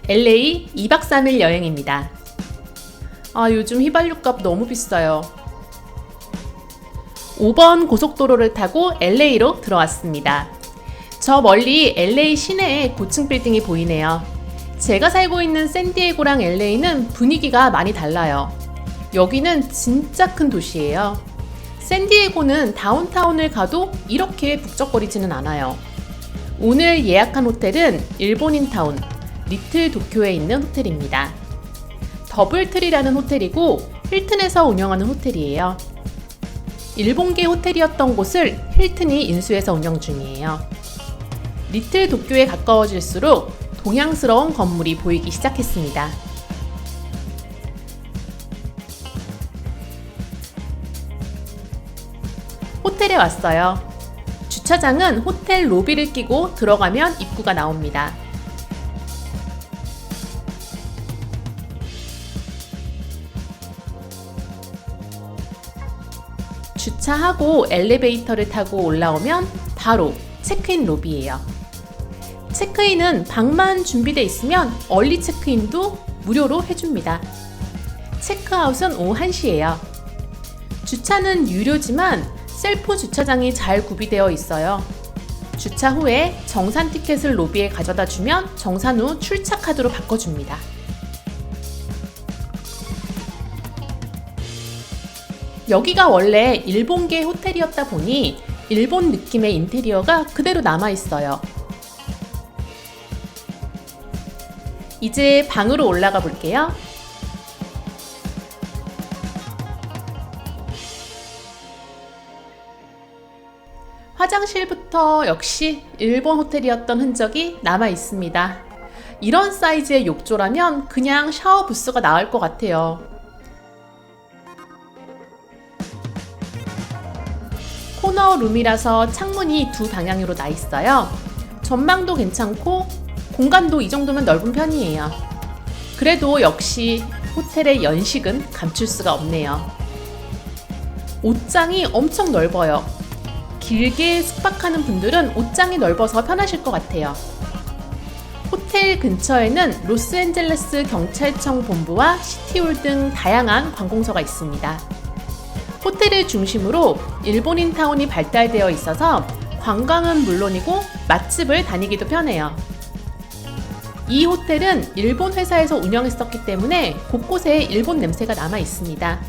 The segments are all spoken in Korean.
LA 2박 3일 여행입니다. 요즘 휘발유값 너무 비싸요. 5번 고속도로를 타고 LA로 들어왔습니다. 저 멀리 LA 시내에 고층 빌딩이 보이네요. 제가 살고 있는 샌디에고랑 LA는 분위기가 많이 달라요. 여기는 진짜 큰 도시예요. 샌디에고는 다운타운을 가도 이렇게 북적거리지는 않아요. 오늘 예약한 호텔은 일본인타운 리틀 도쿄에 있는 호텔입니다. 더블트리라는 호텔이고 힐튼에서 운영하는 호텔이에요. 일본계 호텔이었던 곳을 힐튼이 인수해서 운영 중이에요. 리틀 도쿄에 가까워질수록 동양스러운 건물이 보이기 시작했습니다. 호텔에 왔어요. 주차장은 호텔 로비를 끼고 들어가면 입구가 나옵니다. 주차하고 엘리베이터를 타고 올라오면 바로 체크인 로비예요. 체크인은 방만 준비되어 있으면 얼리 체크인도 무료로 해줍니다. 체크아웃은 오후 1시예요. 주차는 유료지만 셀프 주차장이 잘 구비되어 있어요. 주차 후에 정산 티켓을 로비에 가져다 주면 정산 후 출차 카드로 바꿔줍니다. 여기가 원래 일본계 호텔이었다 보니 일본 느낌의 인테리어가 그대로 남아있어요. 이제 방으로 올라가 볼게요. 화장실부터 역시 일본 호텔이었던 흔적이 남아있습니다. 이런 사이즈의 욕조라면 그냥 샤워 부스가 나을 것 같아요. 코너 룸이라서 창문이 두 방향으로 나 있어요. 전망도 괜찮고 공간도 이 정도면 넓은 편이에요. 그래도 역시 호텔의 연식은 감출 수가 없네요. 옷장이 엄청 넓어요. 길게 숙박하는 분들은 옷장이 넓어서 편하실 것 같아요. 호텔 근처에는 로스앤젤레스 경찰청 본부와 시티홀 등 다양한 관공서가 있습니다. 호텔을 중심으로 일본인 타운이 발달되어 있어서 관광은 물론이고 맛집을 다니기도 편해요. 이 호텔은 일본 회사에서 운영했었기 때문에 곳곳에 일본 냄새가 남아 있습니다.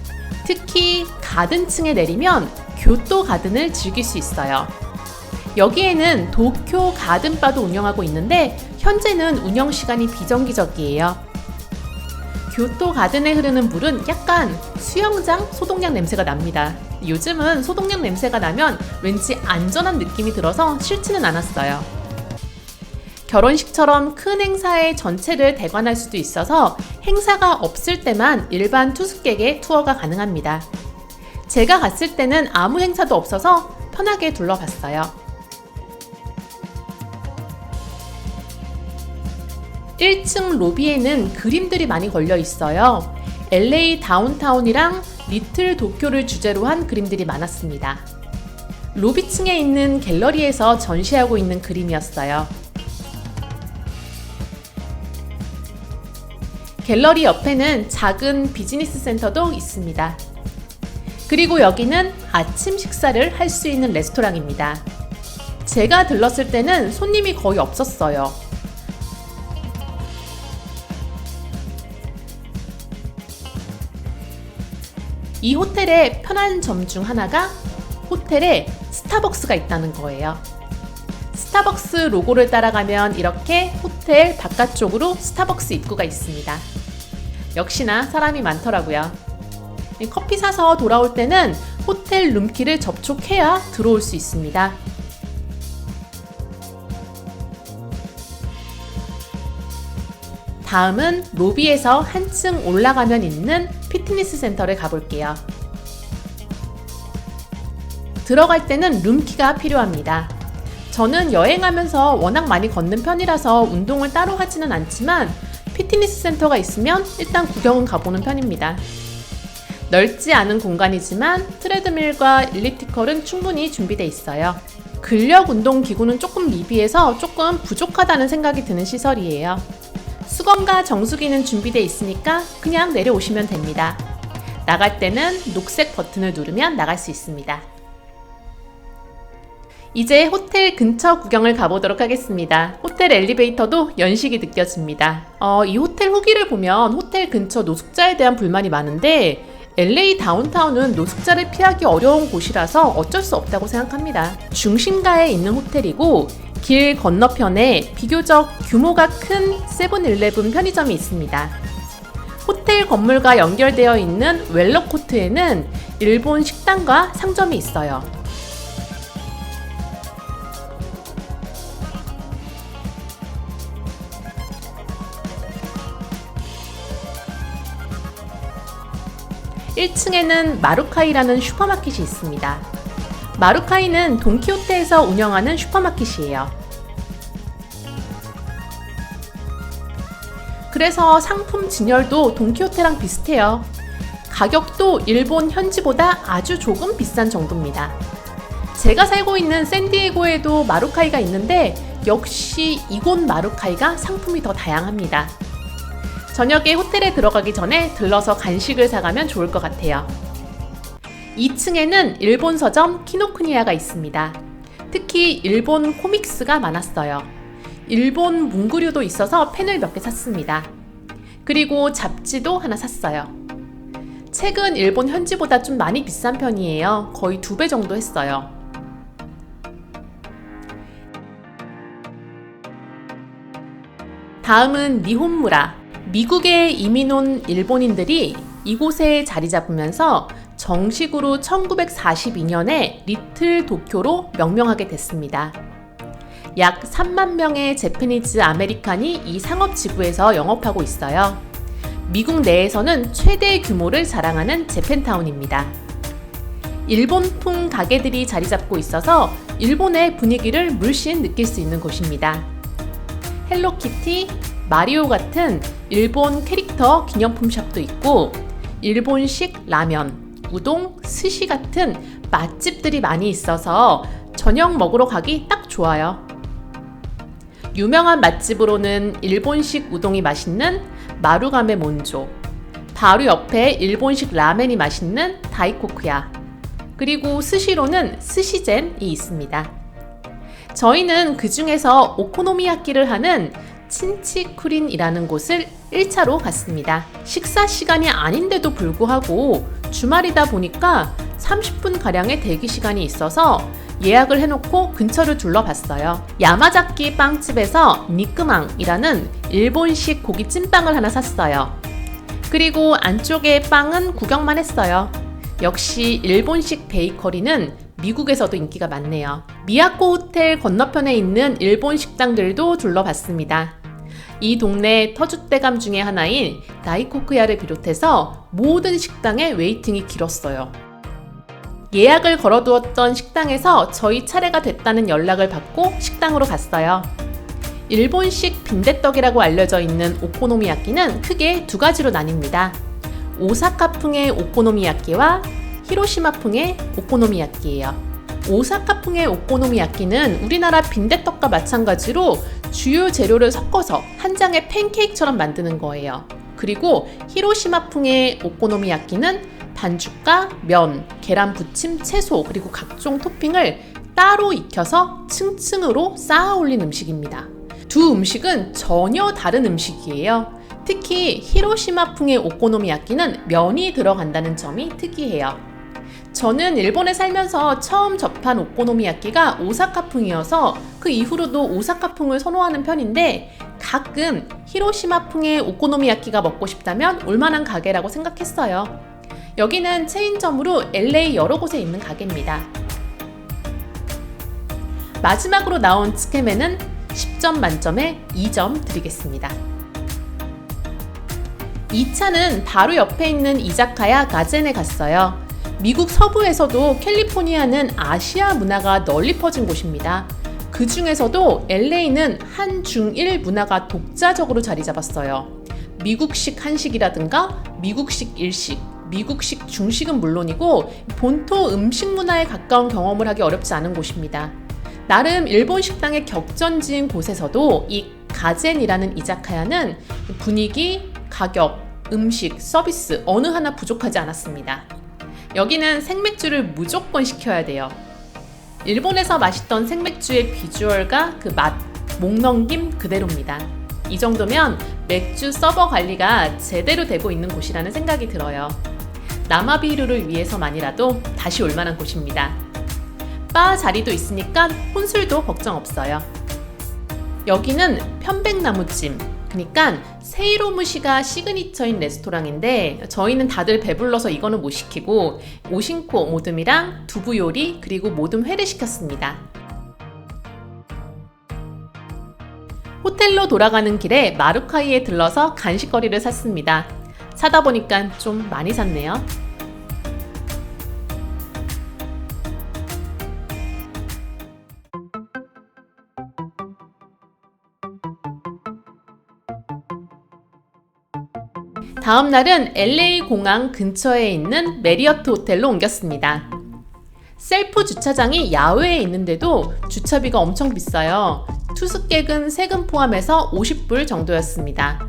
특히 가든층에 내리면 교토 가든을 즐길 수 있어요. 여기에는 도쿄 가든바도 운영하고 있는데 현재는 운영 시간이 비정기적이에요. 교토 가든에 흐르는 물은 약간 수영장 소독약 냄새가 납니다. 요즘은 소독약 냄새가 나면 왠지 안전한 느낌이 들어서 싫지는 않았어요. 결혼식처럼 큰 행사의 전체를 대관할 수도 있어서 행사가 없을 때만 일반 투숙객의 투어가 가능합니다. 제가 갔을 때는 아무 행사도 없어서 편하게 둘러봤어요. 1층 로비에는 그림들이 많이 걸려 있어요. LA 다운타운이랑 리틀 도쿄를 주제로 한 그림들이 많았습니다. 로비층에 있는 갤러리에서 전시하고 있는 그림이었어요. 갤러리 옆에는 작은 비즈니스 센터도 있습니다. 그리고 여기는 아침 식사를 할 수 있는 레스토랑입니다. 제가 들렀을 때는 손님이 거의 없었어요. 이 호텔의 편한 점 중 하나가 호텔에 스타벅스가 있다는 거예요. 스타벅스 로고를 따라가면 이렇게 호텔 바깥쪽으로 스타벅스 입구가 있습니다. 역시나 사람이 많더라고요. 커피 사서 돌아올 때는 호텔 룸키를 접촉해야 들어올 수 있습니다. 다음은 로비에서 한층 올라가면 있는 피트니스 센터를 가볼게요. 들어갈 때는 룸키가 필요합니다. 저는 여행하면서 워낙 많이 걷는 편이라서 운동을 따로 하지는 않지만 피트니스 센터가 있으면 일단 구경은 가보는 편입니다. 넓지 않은 공간이지만 트레드밀과 일리프티컬은 충분히 준비되어 있어요. 근력 운동 기구는 조금 미비해서 조금 부족하다는 생각이 드는 시설이에요. 수건과 정수기는 준비되어 있으니까 그냥 내려오시면 됩니다. 나갈 때는 녹색 버튼을 누르면 나갈 수 있습니다. 이제 호텔 근처 구경을 가보도록 하겠습니다. 호텔 엘리베이터도 연식이 느껴집니다. 이 호텔 후기를 보면 호텔 근처 노숙자에 대한 불만이 많은데 LA 다운타운은 노숙자를 피하기 어려운 곳이라서 어쩔 수 없다고 생각합니다. 중심가에 있는 호텔이고 길 건너편에 비교적 규모가 큰 세븐일레븐 편의점이 있습니다. 호텔 건물과 연결되어 있는 웰러코트에는 일본 식당과 상점이 있어요. 1층에는 마루카이라는 슈퍼마켓이 있습니다. 마루카이는 돈키호테에서 운영하는 슈퍼마켓이에요. 그래서 상품 진열도 돈키호테랑 비슷해요. 가격도 일본 현지보다 아주 조금 비싼 정도입니다. 제가 살고 있는 샌디에고에도 마루카이가 있는데 역시 이곳 마루카이가 상품이 더 다양합니다. 저녁에 호텔에 들어가기 전에 들러서 간식을 사가면 좋을 것 같아요. 2층에는 일본 서점 키노쿠니야가 있습니다. 특히 일본 코믹스가 많았어요. 일본 문구류도 있어서 펜을 몇 개 샀습니다. 그리고 잡지도 하나 샀어요. 책은 일본 현지보다 좀 많이 비싼 편이에요. 거의 2배 정도 했어요. 다음은 니혼무라. 미국에 이민 온 일본인들이 이곳에 자리 잡으면서 정식으로 1942년에 리틀 도쿄로 명명하게 됐습니다. 약 3만 명의 재패니즈 아메리칸이 이 상업지구에서 영업하고 있어요. 미국 내에서는 최대 규모를 자랑하는 재팬타운입니다. 일본풍 가게들이 자리 잡고 있어서 일본의 분위기를 물씬 느낄 수 있는 곳입니다. 헬로키티, 마리오 같은 일본 캐릭터 기념품 샵도 있고 일본식 라면, 우동, 스시 같은 맛집들이 많이 있어서 저녁 먹으러 가기 딱 좋아요. 유명한 맛집으로는 일본식 우동이 맛있는 마루가메 몬조, 바로 옆에 일본식 라멘이 맛있는 다이코쿠야, 그리고 스시로는 스시젠이 있습니다. 저희는 그 중에서 오코노미야끼를 하는 친치쿠린이라는 곳을 1차로 갔습니다. 식사 시간이 아닌데도 불구하고 주말이다 보니까 30분가량의 대기 시간이 있어서 예약을 해놓고 근처를 둘러봤어요. 야마자키 빵집에서 니끄망이라는 일본식 고기 찐빵을 하나 샀어요. 그리고 안쪽의 빵은 구경만 했어요. 역시 일본식 베이커리는 미국에서도 인기가 많네요. 미야코 호텔 건너편에 있는 일본 식당들도 둘러봤습니다. 이 동네 터줏대감 중에 하나인 다이코쿠야를 비롯해서 모든 식당에 웨이팅이 길었어요. 예약을 걸어두었던 식당에서 저희 차례가 됐다는 연락을 받고 식당으로 갔어요. 일본식 빈대떡이라고 알려져 있는 오코노미야끼는 크게 2가지로 나뉩니다. 오사카풍의 오코노미야끼와 히로시마풍의 오코노미야끼예요. 오사카풍의 오코노미야끼는 우리나라 빈대떡과 마찬가지로 주요 재료를 섞어서 한 장의 팬케이크처럼 만드는 거예요. 그리고 히로시마풍의 오코노미야끼는 반죽과 면, 계란 부침, 채소, 그리고 각종 토핑을 따로 익혀서 층층으로 쌓아 올린 음식입니다. 두 음식은 전혀 다른 음식이에요. 특히 히로시마풍의 오코노미야끼는 면이 들어간다는 점이 특이해요. 저는 일본에 살면서 처음 접한 오코노미야끼가 오사카풍이어서 그 이후로도 오사카풍을 선호하는 편인데 가끔 히로시마풍의 오코노미야끼가 먹고 싶다면 올만한 가게라고 생각했어요. 여기는 체인점으로 LA 여러 곳에 있는 가게입니다. 마지막으로 나온 츠케멘은 10점 만점에 2점 드리겠습니다. 2차는 바로 옆에 있는 이자카야 가젠에 갔어요. 미국 서부에서도 캘리포니아는 아시아 문화가 널리 퍼진 곳입니다. 그 중에서도 LA는 한중일 문화가 독자적으로 자리 잡았어요. 미국식 한식이라든가 미국식 일식, 미국식 중식은 물론이고 본토 음식 문화에 가까운 경험을 하기 어렵지 않은 곳입니다. 나름 일본 식당의 격전지인 곳에서도 이 가젠이라는 이자카야는 분위기, 가격, 음식, 서비스 어느 하나 부족하지 않았습니다. 여기는 생맥주를 무조건 시켜야 돼요. 일본에서 마셨던 생맥주의 비주얼과 그 맛, 목넘김 그대로입니다. 이 정도면 맥주 서버 관리가 제대로 되고 있는 곳이라는 생각이 들어요. 남아비루를 위해서만이라도 다시 올 만한 곳입니다. 바 자리도 있으니까 혼술도 걱정 없어요. 여기는 편백나무찜, 그러니까 세이로무시가 시그니처인 레스토랑인데 저희는 다들 배불러서 이거는 못 시키고 오신코 모듬이랑 두부 요리 그리고 모듬 회를 시켰습니다. 호텔로 돌아가는 길에 마루카이에 들러서 간식거리를 샀습니다. 사다 보니까 좀 많이 샀네요. 다음 날은 LA 공항 근처에 있는 메리어트 호텔로 옮겼습니다. 셀프 주차장이 야외에 있는데도 주차비가 엄청 비싸요. 투숙객은 세금 포함해서 50불 정도였습니다.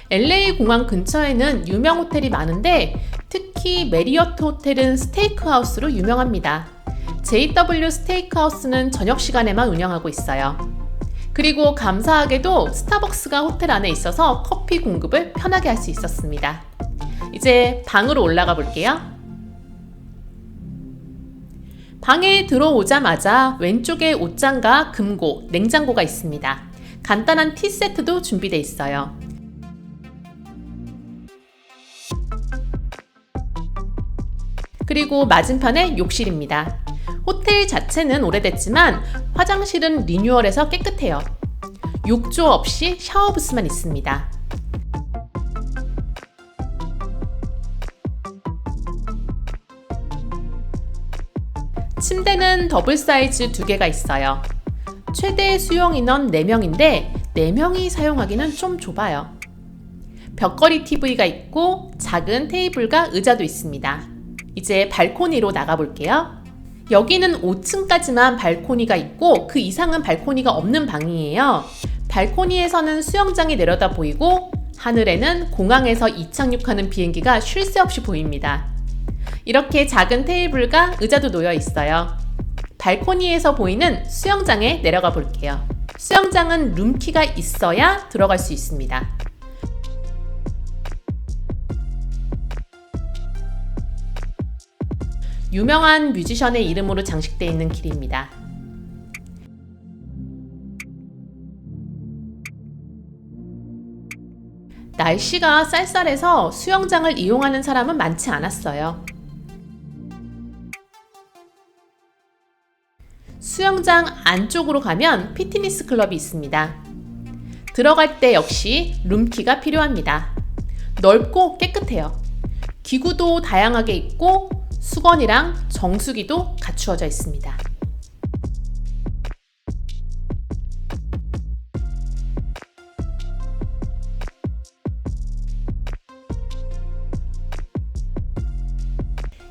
LA 공항 근처에는 유명 호텔이 많은데 특히 메리어트 호텔은 스테이크하우스로 유명합니다. JW 스테이크하우스는 저녁 시간에만 운영하고 있어요. 그리고 감사하게도 스타벅스가 호텔 안에 있어서 커피 공급을 편하게 할 수 있었습니다. 이제 방으로 올라가 볼게요. 방에 들어오자마자 왼쪽에 옷장과 금고, 냉장고가 있습니다. 간단한 티 세트도 준비되어 있어요. 그리고 맞은편에 욕실입니다. 호텔 자체는 오래됐지만 화장실은 리뉴얼해서 깨끗해요. 욕조 없이 샤워 부스만 있습니다. 침대는 더블 사이즈 2개가 있어요. 최대 수용 인원 4명인데 4명이 사용하기는 좀 좁아요. 벽걸이 TV가 있고 작은 테이블과 의자도 있습니다. 이제 발코니로 나가볼게요. 여기는 5층까지만 발코니가 있고 그 이상은 발코니가 없는 방이에요. 발코니에서는 수영장이 내려다 보이고 하늘에는 공항에서 이착륙하는 비행기가 쉴 새 없이 보입니다. 이렇게 작은 테이블과 의자도 놓여 있어요. 발코니에서 보이는 수영장에 내려가 볼게요. 수영장은 룸키가 있어야 들어갈 수 있습니다. 유명한 뮤지션의 이름으로 장식되어 있는 길입니다. 날씨가 쌀쌀해서 수영장을 이용하는 사람은 많지 않았어요. 수영장 안쪽으로 가면 피트니스 클럽이 있습니다. 들어갈 때 역시 룸키가 필요합니다. 넓고 깨끗해요. 기구도 다양하게 있고 수건이랑 정수기도 갖추어져 있습니다.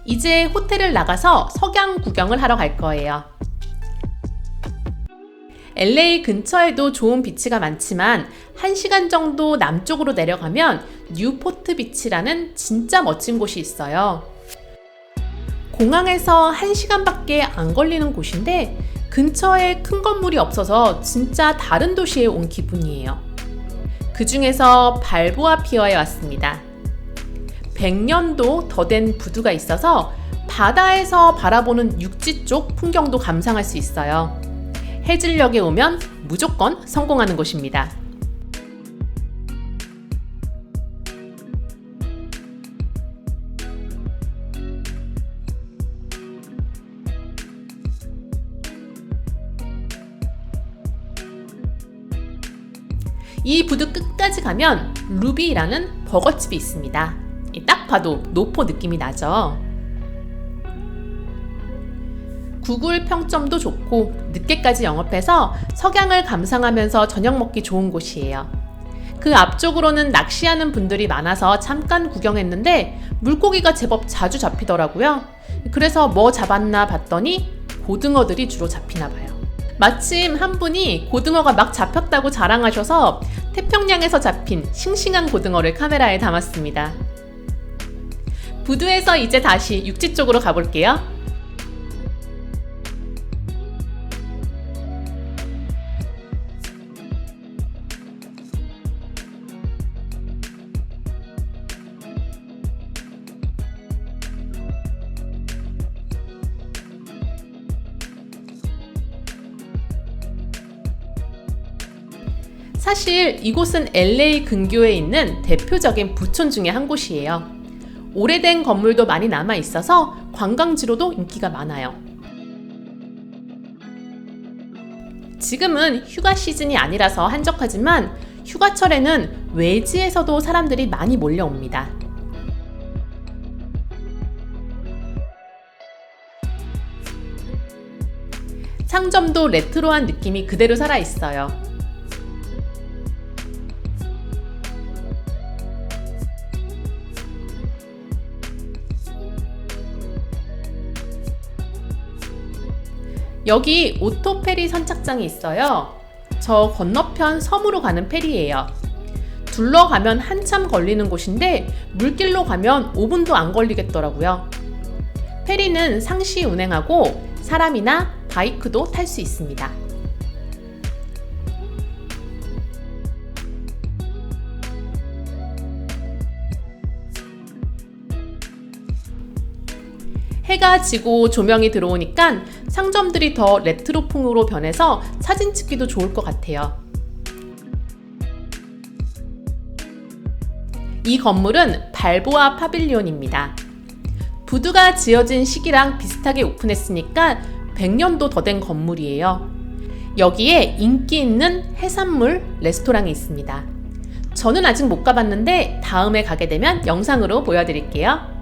이제 호텔을 나가서 석양 구경을 하러 갈 거예요. LA 근처에도 좋은 비치가 많지만 1시간 정도 남쪽으로 내려가면 뉴포트 비치라는 진짜 멋진 곳이 있어요. 공항에서 1시간밖에 안 걸리는 곳인데 근처에 큰 건물이 없어서 진짜 다른 도시에 온 기분이에요. 그 중에서 발보아 피어에 왔습니다. 100년도 더 된 부두가 있어서 바다에서 바라보는 육지 쪽 풍경도 감상할 수 있어요. 해질녘에 오면 무조건 성공하는 곳입니다. 이 부두 끝까지 가면 루비라는 버거집이 있습니다. 딱 봐도 노포 느낌이 나죠? 구글 평점도 좋고 늦게까지 영업해서 석양을 감상하면서 저녁 먹기 좋은 곳이에요. 그 앞쪽으로는 낚시하는 분들이 많아서 잠깐 구경했는데 물고기가 제법 자주 잡히더라고요. 그래서 뭐 잡았나 봤더니 고등어들이 주로 잡히나 봐요. 마침 한 분이 고등어가 막 잡혔다고 자랑하셔서 태평양에서 잡힌 싱싱한 고등어를 카메라에 담았습니다. 부두에서 이제 다시 육지 쪽으로 가볼게요. 사실 이곳은 LA 근교에 있는 대표적인 부촌 중에 한 곳이에요. 오래된 건물도 많이 남아 있어서 관광지로도 인기가 많아요. 지금은 휴가 시즌이 아니라서 한적하지만 휴가철에는 외지에서도 사람들이 많이 몰려옵니다. 상점도 레트로한 느낌이 그대로 살아있어요. 여기 오토페리 선착장이 있어요. 저 건너편 섬으로 가는 페리예요. 둘러가면 한참 걸리는 곳인데 물길로 가면 5분도 안 걸리겠더라고요. 페리는 상시 운행하고 사람이나 바이크도 탈 수 있습니다. 해가 지고 조명이 들어오니까 상점들이 더 레트로풍으로 변해서 사진 찍기도 좋을 것 같아요. 이 건물은 발보아 파빌리온입니다. 부두가 지어진 시기랑 비슷하게 오픈했으니까 100년도 더 된 건물이에요. 여기에 인기 있는 해산물 레스토랑이 있습니다. 저는 아직 못 가봤는데 다음에 가게 되면 영상으로 보여드릴게요.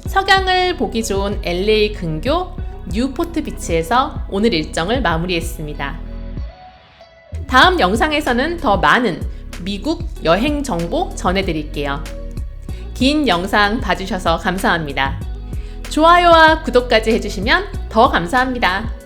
석양을 보기 좋은 LA 근교 뉴포트 비치에서 오늘 일정을 마무리했습니다. 다음 영상에서는 더 많은 미국 여행 정보 전해드릴게요. 긴 영상 봐주셔서 감사합니다. 좋아요와 구독까지 해주시면 더 감사합니다.